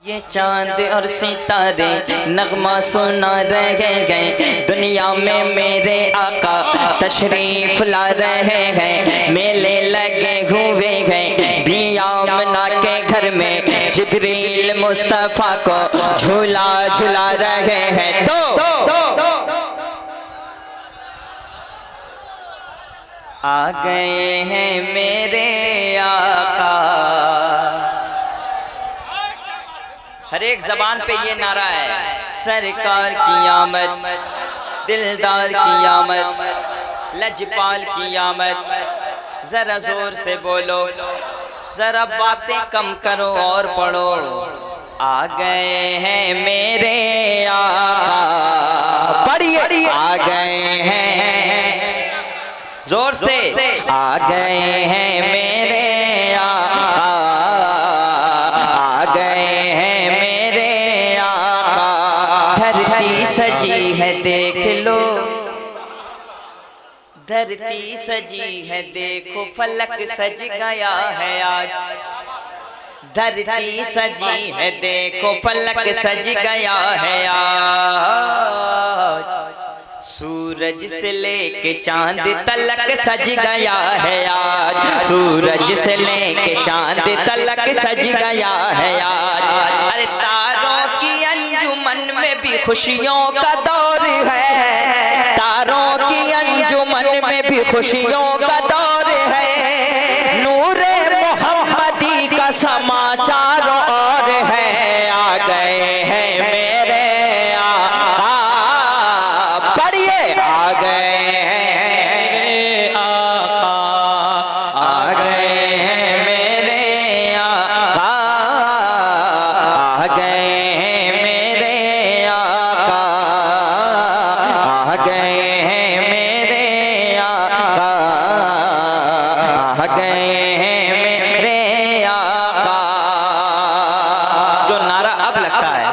ये चांद और सितारे नगमा सुना रहे हैं, दुनिया में मेरे आका तशरीफ ला रहे हैं। मेले लगे हुए हैं बियामना के घर में, जिब्रील मुस्तफ़ा को झूला झूला रहे हैं। तो आ गए हैं मेरे आका। हर एक जबान पे ये नारा है, सरकार की आमद, दिलदार की आमद, लजपाल की आमद। जरा जोर से बोलो, जरा बातें कम करो और पढ़ो। आ गए हैं मेरे आका, पढ़िए। आ गए हैं जोर से, आ गए हैं मेरे आका, आ गए हैं मेरे आका। धरती सजी है देख लो, धरती सजी है देखो, फलक सज गया है आज। धरती सजी है देखो, फलक सज गया है आज। सूरज से लेके चांद तलक सज गया है आज। सूरज से लेके चांद तलक सज गया है आज। अरे तारों की अंजुमन में भी खुशियों का दौर है, तारों की अंजुमन में भी खुशियों का दौर है। नूरे मोहम्मदी का समाचार और है। आ गए हैं मेरे आका, पढ़िए। आ गए हैं मेरे आका, आ गए हैं मेरे आका, आ गए हैं मेरे आका, आ गए हैं मेरे आका, आ गए हैं मेरे आका। जो नारा अब लगता है,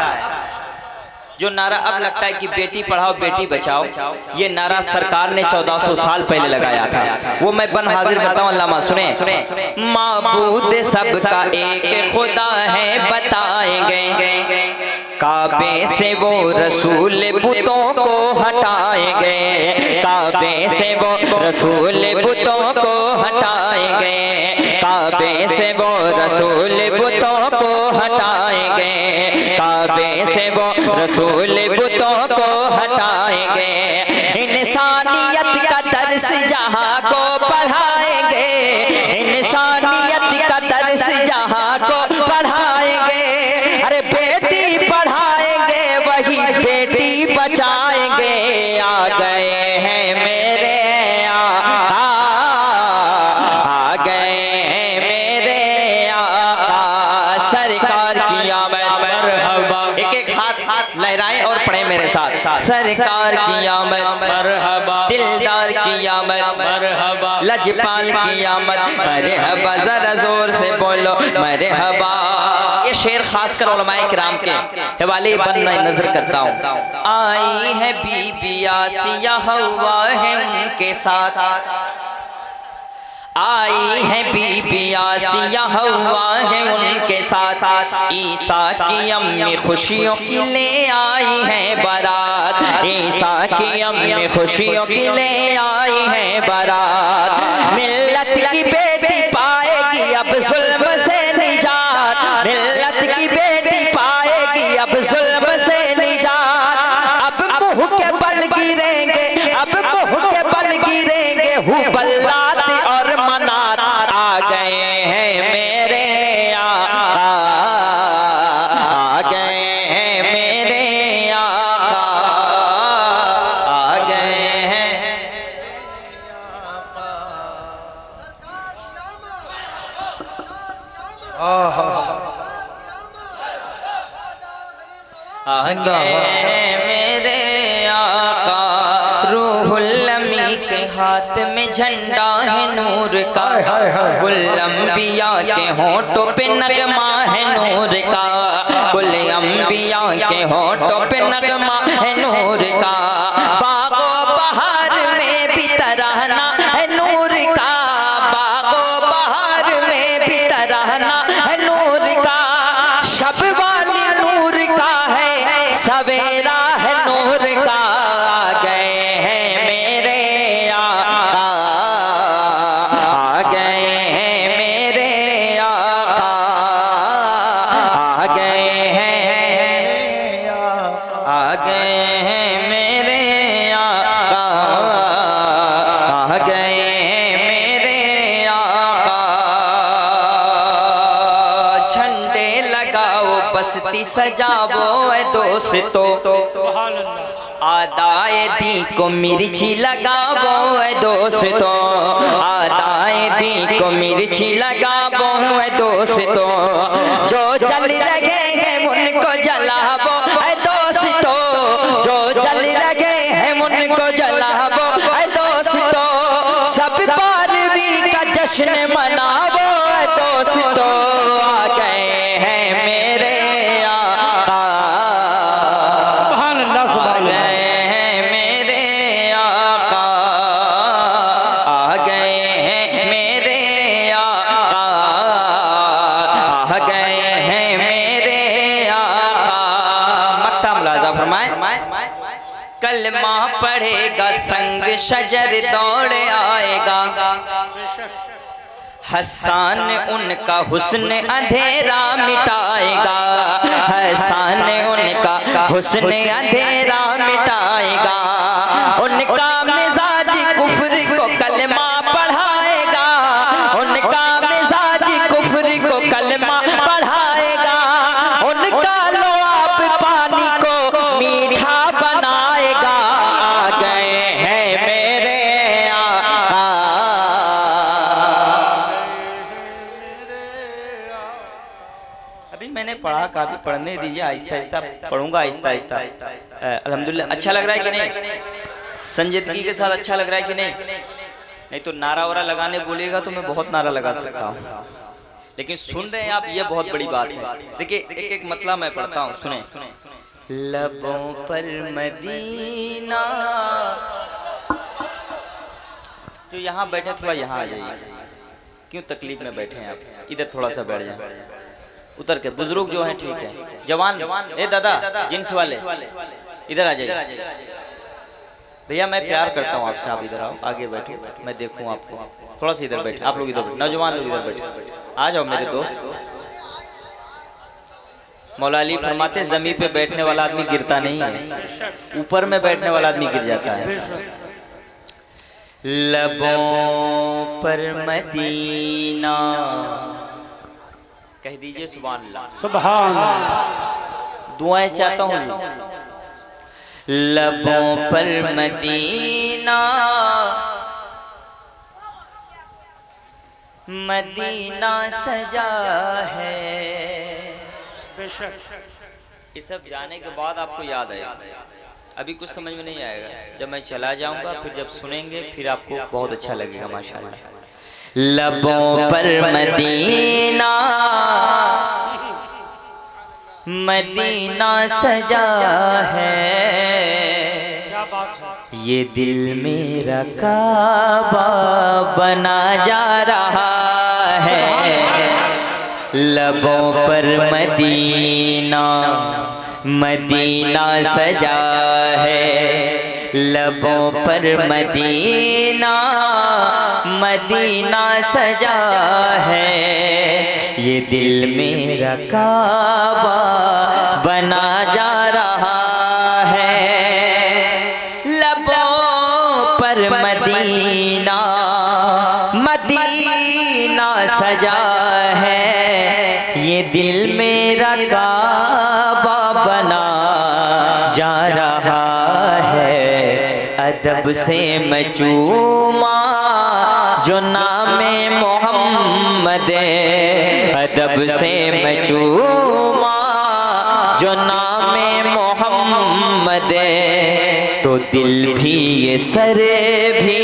जो नारा अब लगता है कि बेटी पढ़ाओ बेटी बचाओ, ये नारा सरकार ने 1400 साल पहले लगाया था। वो मैं बन हाजिर करता हूँ, अल्लामा सुने। माबूद सबका एक खुदा है बताएंगे, काबे से वो रसूल बुतों को हटाएंगे, काबे से वो रसूल बुतों को हटाएंगे, काबे से वो रसूल बुतों को हटाएंगे, काबे से वो रसूल बुतों को हटाएंगे। इंसानियत का दर्स जहाँ को पढ़ाएंगे, इंसानियत का दर्स जहाँ को पढ़ाएंगे। अरे बेटी पढ़ाएंगे वही बेटी बचाएंगे। आ गए हैं मेरे आका, आ गए हैं मेरे आका। सरकार की आमद, मरहबा। एक एक हाथ लहराएं और पढ़े मेरे साथ। सरकार की आमद, मरहबा। दिलदार की आमद, मरहबा। लजपाल की आमद, मरहबा। जरा जोर से बोलो मरहबा। ये शेर खासकर उलमाए किराम के हवाले पर नजर करता हूँ। आई है बीबी आसिया, हवा है उनके साथ, आई है बीबी आसिया, हवा है उनके साथ। ईसा की अम्मी खुशियों की ले आई है बारात, ईसा की अम्मी खुशियों की ले आई है बारात। मिल्लत की बेटी पाएगी अब जुल्म से निजात, मिल्लत की बेटी पाएगी अब जुल्म से निजात। अब मुँह के बल गिरेंगे, अब मुँह के बल गिरेंगे हुबल्लात और मनात। आ गए हैं मेरे आका, आ गए हैं मेरे आका, आ गए हैं आ गए हैं मेरे आका। रूहुल अमी के हाथ में झंडा है नूर का, कुल अंबिया के होठों पे नगमा है नूर का, कुल अंबिया के होठों पे नगमा है नूर का। बागो बहार में भी तराना है नूर का, बागो बहार में भी तराना है नूर का। शब वाली नूर का है, सवेरा है नूर का। आ गए हैं मेरे आका, आ गए हैं मेरे आका, आ गए हैं, आ गए हैं मेरे आका, आ गए हैं मेरे आका। झंडे लगाओ बस्ती सजाओ ए दोस्तों, आदाए दी को मिर्ची लगाओ ए दोस्तों, आदाए दी को मिर्ची लगाओ ए दोस्तों। जो जल रहे हैं उनको जलाओ ए दोस्तों, जो जल रहे हैं उनको जलाओ ए दोस्तों। सब पारवी का जश्न मनाओ ए दोस्तों। आ गए हैं मेरे आका, आ गए हैं मेरे आका, आ गए हैं मेरे आका, आ गए हैं मेरे आका। मक्ता मुलाजा फरमाए, कलमा पढ़ेगा संग शजर दौड़ आएगा। हसन उनका हुस्न अंधेरा मिटाएगा, हसन उनका हुस्न अंधेरा मिटाएगा। उनका मिजाज कुफ्र को कलमा पढ़ाएगा, उनका मिजाज कुफ्र को कलमा पढ़ाएगा। उनका लुआब पानी को मीठा बनाएगा। आ गए हैं मेरे आका, अभी मैंने पढ़ा, काफी पढ़ने दीजिए, आहिस्ता आहिस्ता पढ़ूंगा, आहिस्ता आहिस्ता। अल्हम्दुलिल्लाह अच्छा लग रहा है कि नहीं? संजीदगी के साथ अच्छा लग रहा है कि नहीं? नहीं तो नारा वारा लगाने बोलेगा तो मैं बहुत नारा लगा सकता हूँ, लेकिन सुन रहे हैं आप, ये बहुत बड़ी बात है। देखिए एक एक मतलब मैं पढ़ता हूँ, सुने। लबों पर मदीना, जो यहाँ बैठे थोड़ा यहाँ आ जाइए, क्यों तकलीफ में बैठे हैं आप, इधर थोड़ा सा बैठ जाए, उतर के। बुजुर्ग जो हैं ठीक है, जवान ए दादा जिन्स वाले इधर आ जाइए। भैया मैं प्यार करता हूँ आपसे, आप इधर आओ, आगे बैठो, मैं देखूँ आपको। थोड़ा सा इधर बैठे, आप लोग इधर बैठे, नौजवान लोग इधर बैठे, आ जाओ मेरे दोस्त। मौला अली फरमाते जमीन पे बैठने वाला आदमी गिरता नहीं है, ऊपर में बैठने वाला आदमी गिर जाता है। लबों पर मदीना, कह दीजिए सुभान अल्लाह, सुभान अल्लाह। दुआएं चाहता हूँ। लबों पर मदीना, मदीना सजा है। ये सब जाने के बाद आपको याद आएगा, अभी कुछ समझ में नहीं आएगा। जब मैं चला जाऊंगा फिर जब सुनेंगे फिर आपको बहुत अच्छा लगेगा माशाल्लाह। लबों पर मदीना, मदीना सजा है। ये दिल मेरा काबा बना जा रहा है। लबों पर मदीना, मदीना सजा है। लबों पर मदीना, मदीना सजा है। ये दिल मेरा काबा बना जा रहा है। लबों पर मदीना, मदीना सजा है। ये दिल मेरा काबा बना जा रहा है। अदब से मैं चूमा जो नामे मोहम्मद, अदब से मैं चूमा जो नामे मोहम्मद, तो दिल भी ये सर भी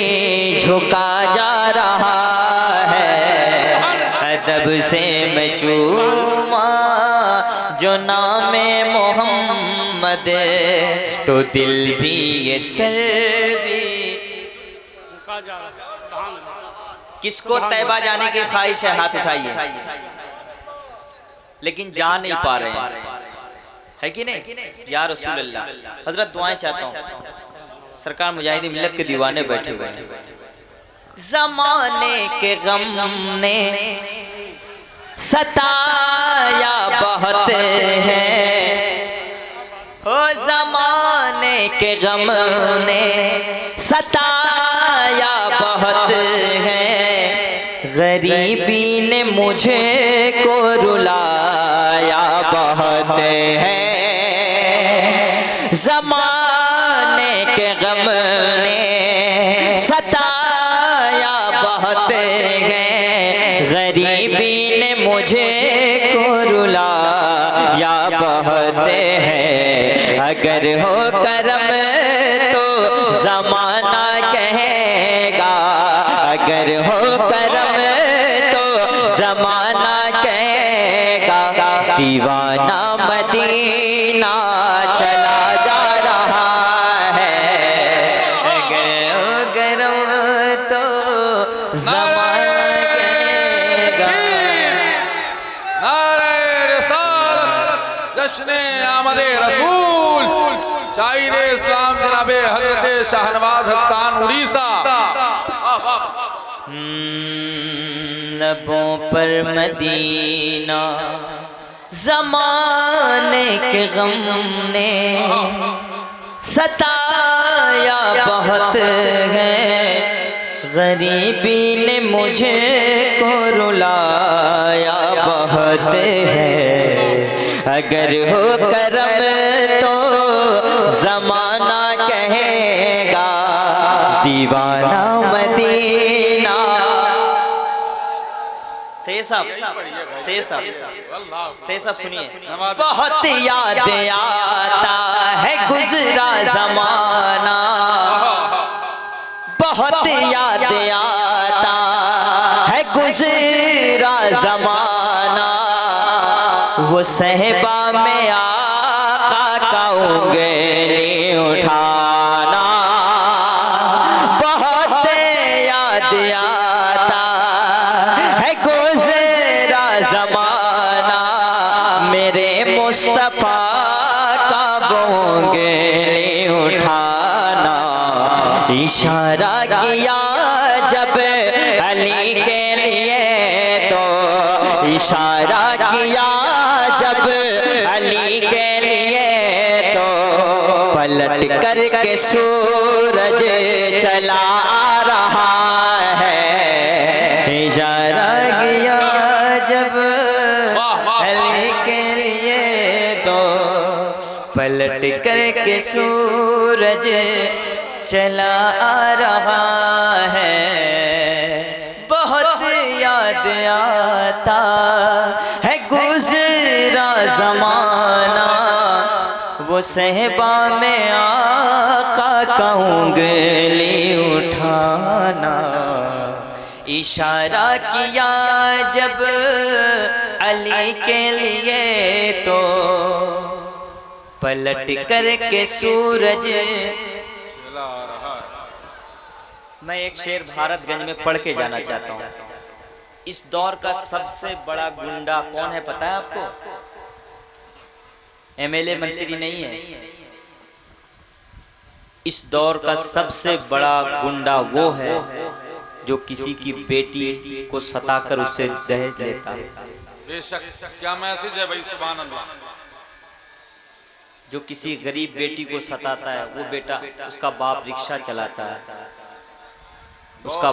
झुका जा रहा है। अदब से मैं चूमा जो नामे मोहम्मद, तो दिल भी ये सर भी झुका जा रहा है। किसको तैबा जाने की ख्वाहिश है? हाथ उठाइए। लेकिन जा नहीं पा रहे हैं। है कि नहीं? या रसूल अल्लाह। हजरत दुआएं चाहता हूँ, सरकार मुजाहिदीन मिल्लत के दीवाने बैठे हुए हैं। जमाने के गम ने सताया बहुत है, हो जमाने के गम ने सताया बहुत है, गरीबी ने मुझे को रुलाया बहुत है। जमाने के गम ने सताया बहुत है, गरीबी ने मुझे को रुलाया बहुत है। अगर हो करम तो जमाना कहेगा, अगर हो करम तो जमाना कहेगा, दीवाना मदीना चला जा रहा है। अगर हो करम तो जमाना कहेगा। नारे रिसालत, जश्ने आमदे रसूल, शाहीने इस्लाम जनाबे हजरत शाहनवाज हसन उड़ीसा। लबों पर मदीना ज़माने के गम ने सताया बहुत है, गरीबी ने मुझे को रुलाया बहुत है। अगर हो करम तो ज़माना कहेगा, दीवाना मदीना। से सब सुनिए। बहुत याद आता है गुजरा ज़माना, बहुत याद आता है गुजरा ज़माना, वो सहबा में आका का उंगली उठाना। बहुत याद आता है गुज़रा ज़माना, मेरे मुस्तफ़ा का उंगली उठाना। इशारा किया जब अली के लिए तो, इशारा किया जब अली के लिए तो, पलट करके सूरज चला आ रहा है। इशारा किया जब अली के लिए तो, पलट करके सूरज चला आ रहा है। बहुत याद आता है गुजरा ज़माना, वो सहबा में आका का उंगली उठाना। इशारा किया जब अली के लिए तो, पलट करके सूरज। मैं एक शेर भारतगंज में पढ़ के जाना चाहता हूँ। इस दौर का सबसे बड़ा गुंडा कौन है पता है आपको? एमएलए मंत्री नहीं है। इस दौर का सबसे बड़ा गुंडा वो है जो किसी की बेटी को सताकर उससे दहेज लेता है। बेशक, क्या मैसेज है भाई, सुभान अल्लाह। जो किसी गरीब बेटी को सताता है, वो बेटा उसका बाप रिक्शा चलाता है, उसका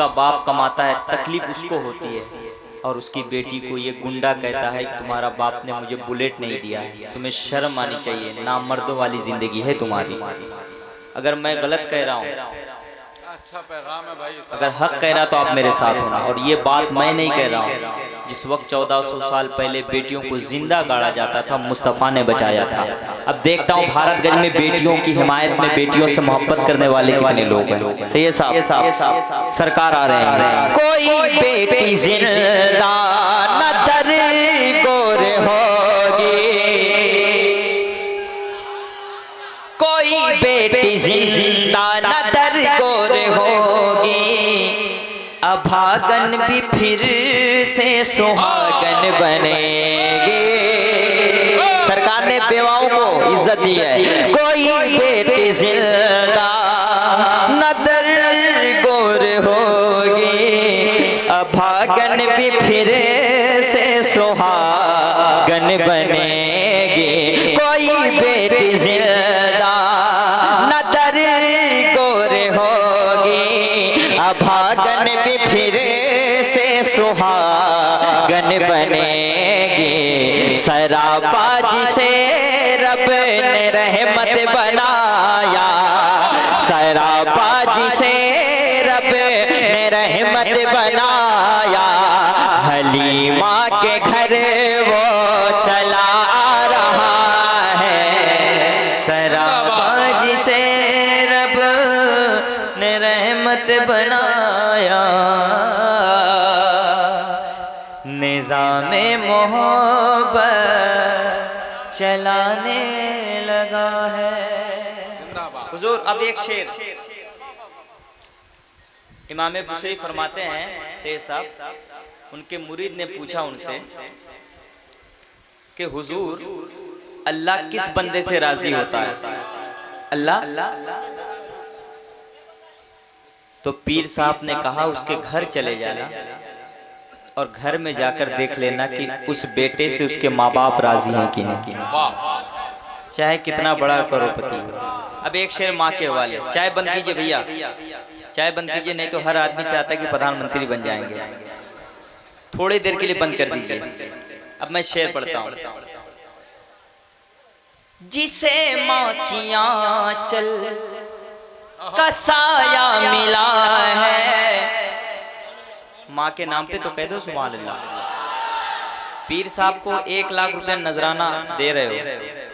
बाप कमाता है, तकलीफ उसको होती है, और उसकी बेटी को ये गुंडा कहता है कि तुम्हारा बाप ने मुझे बुलेट नहीं दिया है, तुम्हें शर्म आनी चाहिए, नामर्दों वाली जिंदगी है तुम्हारी। अगर मैं गलत कह रहा हूँ, अच्छा पैगाम है भाई। अगर हक कह रहा तो आप मेरे साथ होना। और ये बात मैं नहीं कह रहा हूँ, जिस वक्त 1400 साल पहले बेटियों को जिंदा गाड़ा जाता था, मुस्तफ़ा ने बचाया था। अब देखता हूँ भारतगंज में बेटियों की हिमायत में, बेटियों से मोहब्बत करने वाले कितने लोग हैं। सही है साहब, सरकार आ रहे हैं। कोई बेटी जिंदा न दर गोर होगी, कोई बेटी जिंदा न दर गोर होगी, अभागन भी फिर से सुहागन बनेगी। दी है। कोई बेटी जिंदा न दर गोर होगी, अभागन भी फिर से सुहागन बनेगी। कोई बेटी जिंदा न दर गोर होगी, अभागन भी फिर से सुहागन बनेगी। सरापा जिसे रब ने रहमत बनाया, सरापा जिसे रब ने रहमत बनाया, हलीमा के घर वो चला आ रहा है। सरापा जिसे रब ने रहमत बनाया, निज़ामे मोहब्बत चलाने लगा है। हुजूर अब एक शेर इमाम बुसरी फरमाते हैं, शेर साहब, उनके मुरीद ने पूछा उनसे कि हुजूर अल्लाह किस बंदे से राजी होता है? अल्लाह। तो पीर साहब ने कहा उसके घर चले जाना और घर में जाकर देख लेना कि उस बेटे से उसके माँ बाप राजी हैं कि नहीं, चाहे कितना बड़ा करोड़पति हो। अब एक शेर माँ के हवाले। चाय बंद कीजिए भैया, चाय बंद कीजिए, नहीं तो हर आदमी चाहता है कि प्रधानमंत्री बन जाएंगे। थोड़ी देर के लिए बंद कर दीजिए। अब मैं शेर पढ़ता हूँ। जिसे माँ की आंचल का साया मिला है, माँ के नाम पे तो कह दो सुभान अल्लाह। पीर साहब को 1 लाख रुपए नजराना दे रहे हो,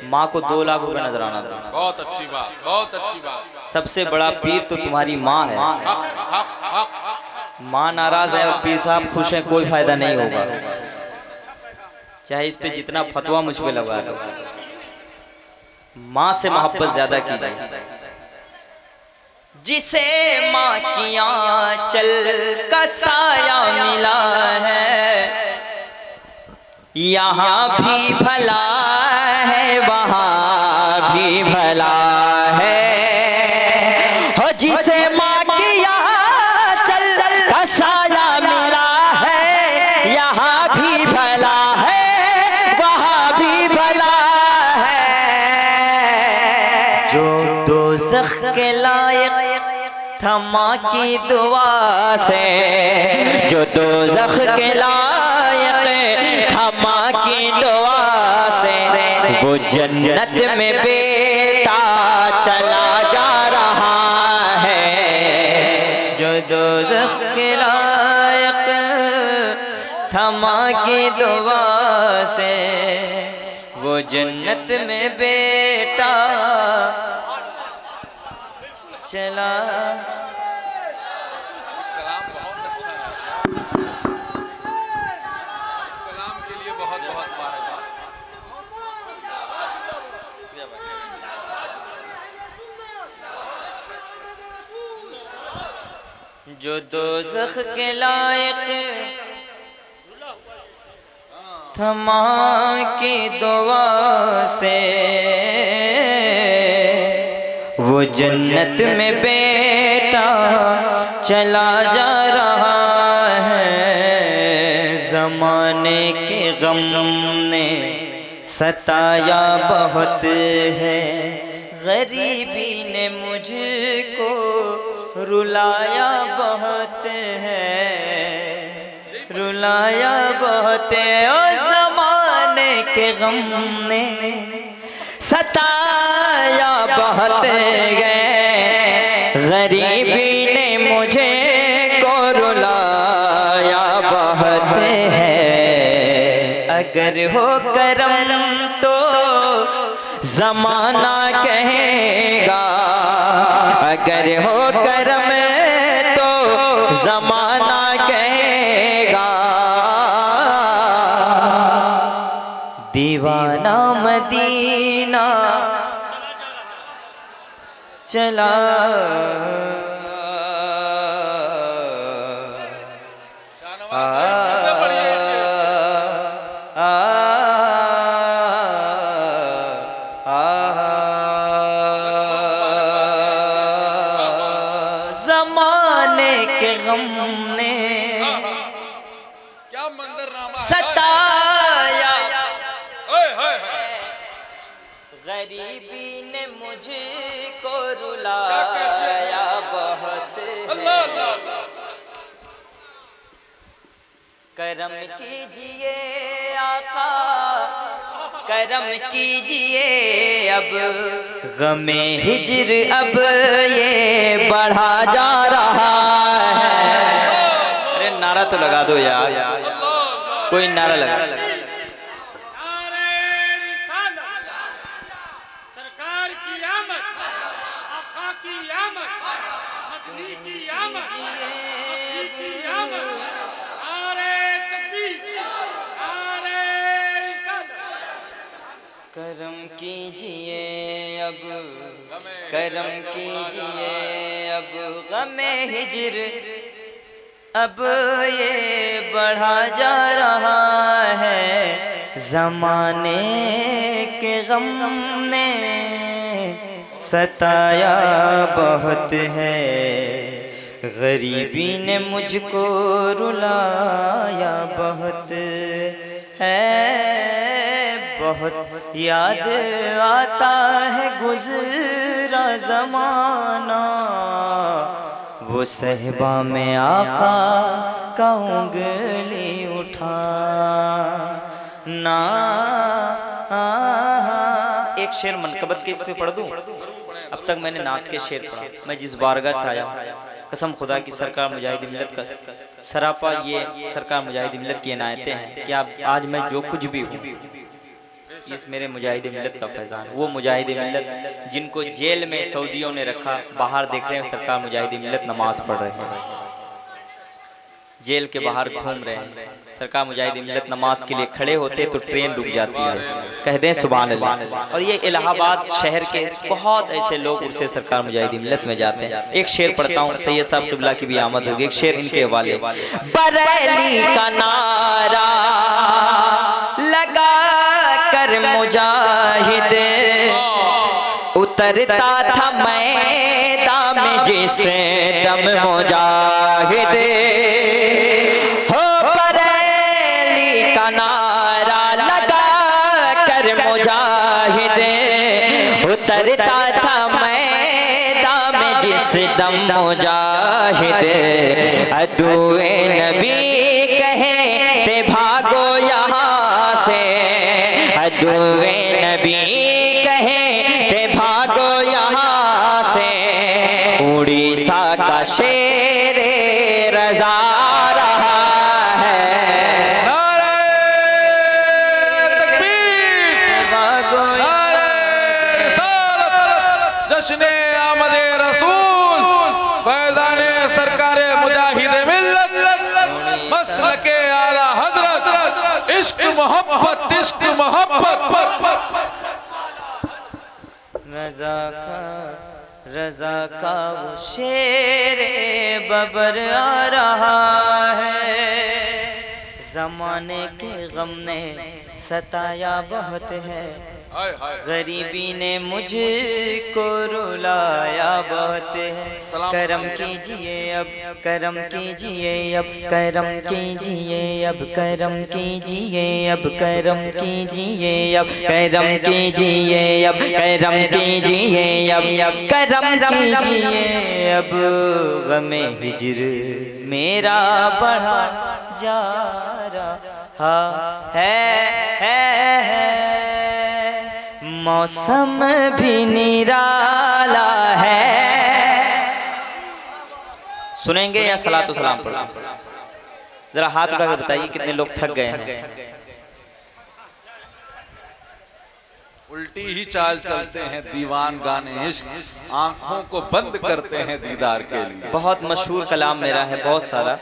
माँ को 2 लाख रुपए नजराना दो। बहुत अच्छी बात, बहुत अच्छी बात। सबसे बड़ा पीर तो तुम्हारी माँ है। माँ नाराज है और पीर साहब खुश हैं, कोई फायदा नहीं होगा, चाहे इस पे जितना फतवा मुझ पे लगा दो। माँ से मोहब्बत ज्यादा कीजिए। जिसे माँ की आंचल का साया मिला है, यहाँ भी भला है वहाँ भी भला है। हो जिसे माँ की आंचल का साया मिला है, यहाँ भी भला है वहाँ भी भला है। जो दोज़ख के लायक था माँ की दुआ से, जो दोज़ख के लायक था माँ की दुआ से, वो जन्नत में बेटा चला जा रहा है। जो दोज़ख के लायक था माँ की दुआ से, वो जन्नत में बेटा चला। कलाम बहुत अच्छा है, इस कलाम के लिए बहुत बहुत मुबारकबाद। जो दोज़ख के लायक था माँ की दुआ से, वो जन्नत में बेटा चला जा रहा है। ज़माने के गम ने सताया बहुत है, गरीबी ने मुझको रुलाया बहुत है, रुलाया बहुत है। ओ ज़माने के गम ने सताया बहुत गए, गरीबी ने मुझे को रुलाया बहुत है। अगर हो करम तो ज़माना कहेगा, अगर हो करम तो ज़माना कहेगा। दीवाना मदीना चला, आ के गम ने क्या मंजरनामा है। सताया, ओए, ओए, ओए। गरीबी ने मुझको रुलाया बहुत अल्लाह है। अल्लाह अल्लाह। करम कीजिए आका, करम कीजिए अब गमे हिज्र अब ये बढ़ा जा रहा है। अरे नारा तो लगा दो यार, कोई नारा लगा। सरकार की आमद, आका की आमद, मदनी की आमद, मक्की की आमद, नारे तकबीर, नारे रिसालत। करम कीजिए अब, करम कीजिए अब गमे हिज्र अब ये बढ़ा जा रहा है। ज़माने के गम ने सताया बहुत है, गरीबी ने मुझको रुलाया बहुत है। बहुत याद आता है गुज़रा ज़माना, वो सहबा में आका का उंगली उठा ना। एक शेर मनकबत के इस पे पढ़ दूं। अब तक मैंने नात के शेर पढ़ा। मैं जिस बारगाह से आया हूँ, कसम खुदा की सरकार मुजाहिद मिल्लत का सरापा, ये सरकार मुजाहिद मिल्लत की इनायतें हैं कि आप आज मैं जो कुछ भी हूँ ये मेरे मुजाहिद मिल्लत का फैज़ान। वो मुजाहिद मिल्लत जिनको जेल में सऊदियों ने रखा, बाहर देख रहे हैं सरकार मुजाहिद मिल्लत नमाज पढ़ रहे हैं, जेल के बाहर घूम रहे हैं। सरकार मुजाहिद मिल्लत नमाज के लिए खड़े होते तो ट्रेन रुक जाती है, कह दें सुभान अल्लाह। और ये इलाहाबाद शहर के बहुत ऐसे लोग उससे सरकार मुजाहिद मिल्लत में जाते हैं। एक शेर पढ़ता हूँ, सैयद साहब क़िबला की भी आमद होगी। एक शेर इनके हवाले। बरेली का नारा लगा कर मुजाहिद उतरता था मैदान में जिस दम मुजाहिद हो। बरेली का नारा लगा कर मुजाहिद उतरता था मैदान में जिस दम मुजाहिद। अदुए नबी कहे ते भागो यहाँ से, अदुए नबी कहे ते भागो यहाँ से। उड़ीसा का शेर रज़ा रहा है, नारे तकबीर, भागो नारे रिसालत, जश्ने आमदे रसूल, फैज़ाने सरकारे मुजाहिद मिल्लत, मसलके आला हजरत, इश्क मोहब्बत, इश्क मोहब्बत। रज़ा का वो शेर बबर आ रहा है। ज़माने के गम ने सताया बहुत है, हाय हाय। गरीबी ने मुझको रुलाया बहुत है। करम कीजिए अब, करम कीजिए अब, करम कीजिए अब, करम कीजिए अब, करम कीजिए अब, करम कीजिए अब, करम कीजिए अब, करम कीजिए अब। गमे हिज्र मेरा बढ़ा जा रहा है। मौसम भी निराला है। सुनेंगे या सलातो सलाम पढ़ो? जरा हाथ उठाकर बताइए कितने लोग थक गए हैं। उल्टी ही चाल चलते हैं दीवान गाने इश्क, आंखों को बंद करते हैं दीदार के लिए। बहुत मशहूर कलाम मेरा है, बहुत सारा।